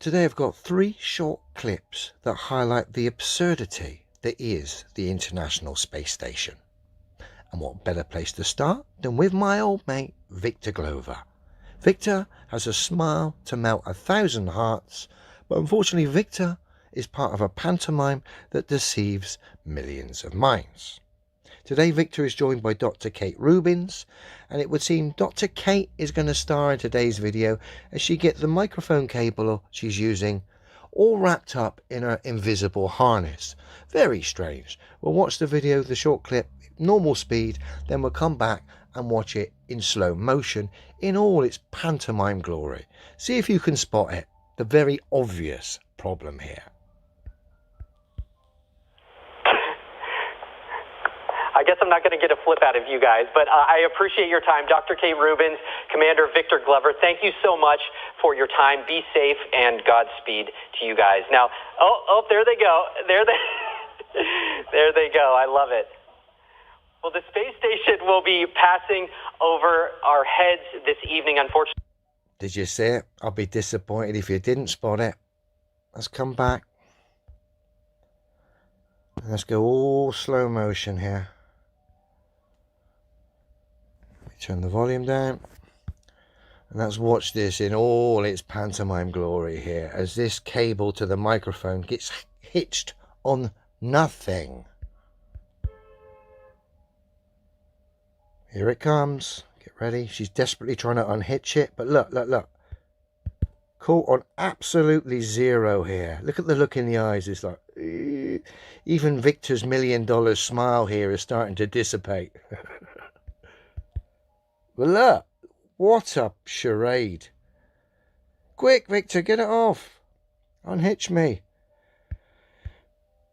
Today I've got 3 short clips that highlight the absurdity that is the International Space Station. And what better place to start than with my old mate Victor Glover. Victor has a smile to melt 1,000 hearts, but unfortunately Victor is part of a pantomime that deceives millions of minds. Today Victor is joined by Dr. Kate Rubins, and it would seem Dr. Kate is going to star in today's video as she gets the microphone cable she's using all wrapped up in her invisible harness. Very strange. We'll watch the video, the short clip, normal speed, then we'll come back and watch it in slow motion in all its pantomime glory. See if you can spot it, the very obvious problem here. I guess I'm not going to get a flip out of you guys, but I appreciate your time. Dr. Kate Rubins, Commander Victor Glover, thank you so much for your time. Be safe and Godspeed to you guys. Now, there they go. There they go. I love it. Well, the space station will be passing over our heads this evening, unfortunately. Did you see it? I'll be disappointed if you didn't spot it. Let's come back. Let's go all slow motion here. Turn the volume down, and let's watch this in all its pantomime glory here as this cable to the microphone gets hitched on nothing. Here it comes. Get ready. She's desperately trying to unhitch it, but look. Caught on absolutely zero here. Look at the look in the eyes. It's like even Victor's $1 million smile here is starting to dissipate. Well, look, what a charade. Quick, Victor, get it off. Unhitch me.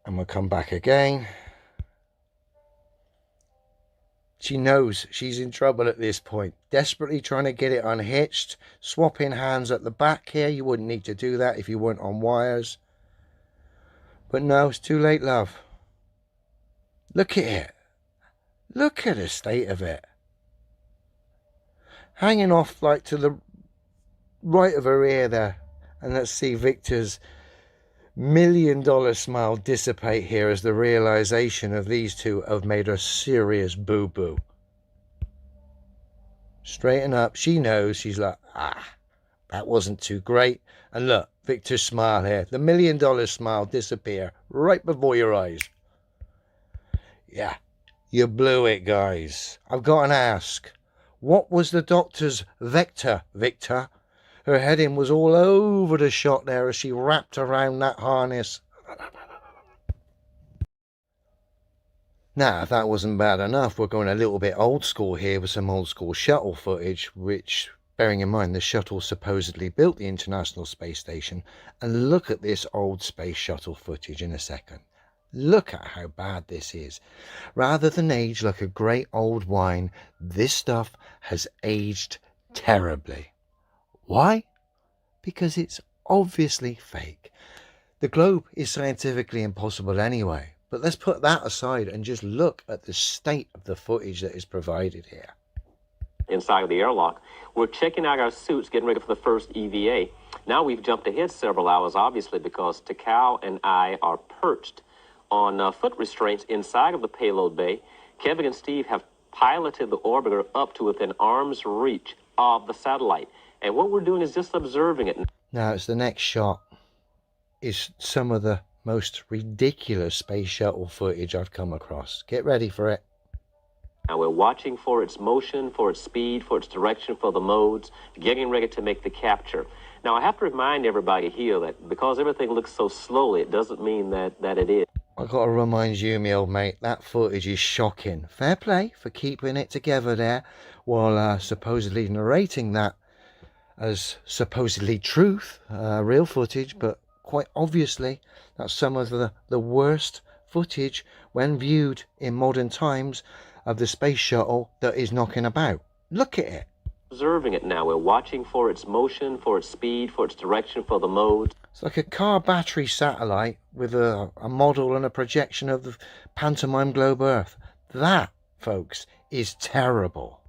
And we'll come back again. She knows she's in trouble at this point. Desperately trying to get it unhitched. Swapping hands at the back here. You wouldn't need to do that if you weren't on wires. But no, it's too late, love. Look at it. Look at the state of it. Hanging off like to the right of her ear there. And let's see Victor's $1 million smile dissipate here as the realization of these two have made a serious boo-boo. Straighten up. She knows. She's like, that wasn't too great. And look, Victor's smile here. The $1 million smile disappear right before your eyes. Yeah, you blew it, guys. I've got an ask. What was the doctor's vector, Victor? Her heading was all over the shot there as she wrapped around that harness. Now, if that wasn't bad enough, we're going a little bit old school here with some old school shuttle footage, which, bearing in mind the shuttle supposedly built the International Space Station, and look at this old space shuttle footage in a second. Look at how bad this is. Rather than age like a great old wine, this stuff has aged terribly. Why? Because it's obviously fake. The globe is scientifically impossible anyway, but let's put that aside and just look at the state of the footage that is provided here. Inside of the airlock, we're checking out our suits, getting ready for the first EVA. Now we've jumped ahead several hours, obviously, because Takao and I are perched on foot restraints inside of the payload bay. Kevin and Steve have piloted the orbiter up to within arm's reach of the satellite. And what we're doing is just observing it. Now, it's the next shot is some of the most ridiculous space shuttle footage I've come across. Get ready for it. Now we're watching for its motion, for its speed, for its direction, for the modes, getting ready to make the capture. Now, I have to remind everybody here that because everything looks so slowly, it doesn't mean that it is. I've got to remind you, my old mate, that footage is shocking. Fair play for keeping it together there while supposedly narrating that as supposedly truth, real footage, but quite obviously that's some of the worst footage when viewed in modern times of the space shuttle that is knocking about. Look at it. Observing it now. We're watching for its motion, for its speed, for its direction, for the modes. It's like a car battery satellite with a model and a projection of the pantomime globe Earth. That, folks, is terrible.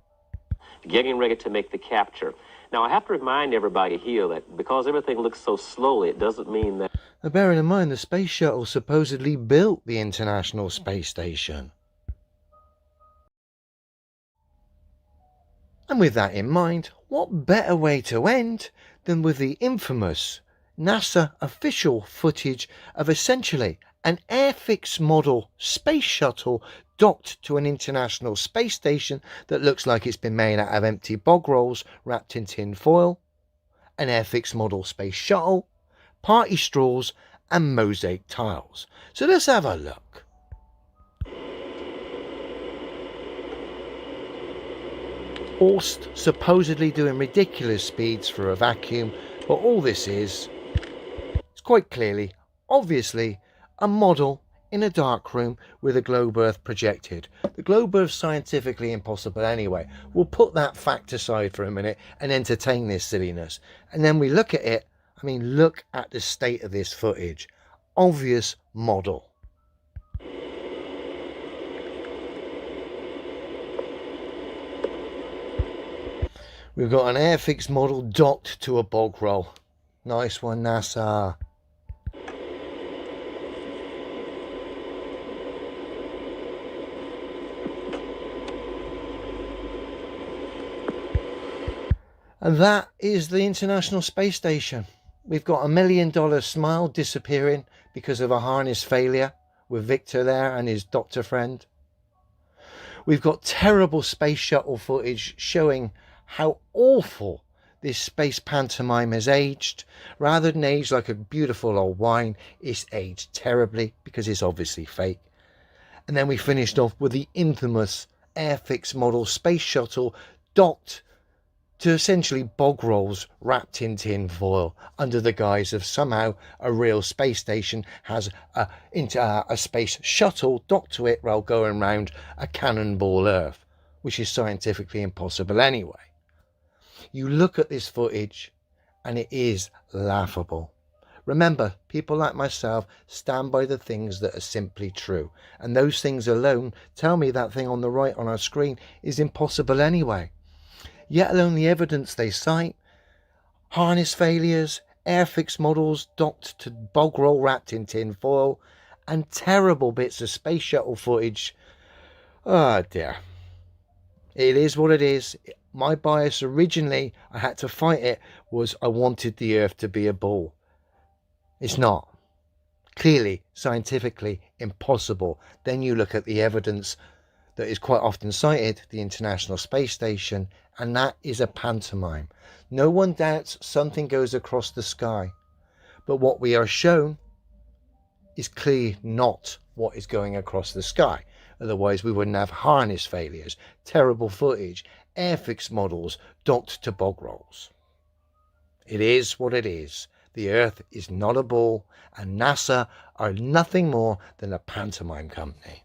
Getting ready to make the capture. Now, I have to remind everybody here that because everything looks so slowly, it doesn't mean that... Now, bearing in mind the space shuttle supposedly built the International Space Station. And with that in mind, what better way to end than with the infamous NASA official footage of essentially an Airfix model space shuttle docked to an International Space Station that looks like it's been made out of empty bog rolls wrapped in tin foil, an Airfix model space shuttle, party straws and mosaic tiles. So let's have a look. Horst supposedly doing ridiculous speeds for a vacuum, but all this is quite clearly, obviously, a model in a dark room with a globe earth projected. The globe earth's scientifically impossible anyway. We'll put that fact aside for a minute and entertain this silliness. And then we look at it. I mean, look at the state of this footage. Obvious model. We've got an Airfix model docked to a bog roll. Nice one, NASA. And that is the International Space Station. We've got $1 million smile disappearing because of a harness failure with Victor there and his doctor friend. We've got terrible space shuttle footage showing how awful this space pantomime has aged. Rather than age like a beautiful old wine, it's aged terribly because it's obviously fake. And then we finished off with the infamous Airfix model space shuttle docked to essentially bog rolls wrapped in tin foil under the guise of somehow a real space station has a space shuttle docked to it while going round a cannonball Earth, which is scientifically impossible anyway. You look at this footage and it is laughable. Remember, people like myself stand by the things that are simply true, and those things alone tell me that thing on the right on our screen is impossible anyway. Yet alone the evidence they cite, harness failures, Airfix models docked to bog roll wrapped in tin foil, and terrible bits of space shuttle footage. Oh dear. It is what it is. My bias originally, I had to fight it, was I wanted the Earth to be a ball. It's not. Clearly, scientifically impossible. Then you look at the evidence that is quite often cited, the International Space Station, and that is a pantomime. No one doubts something goes across the sky, but what we are shown is clearly not what is going across the sky. Otherwise we wouldn't have harness failures, terrible footage, Airfix models docked to bog rolls. It is what it is. The Earth is not a ball, and NASA are nothing more than a pantomime company.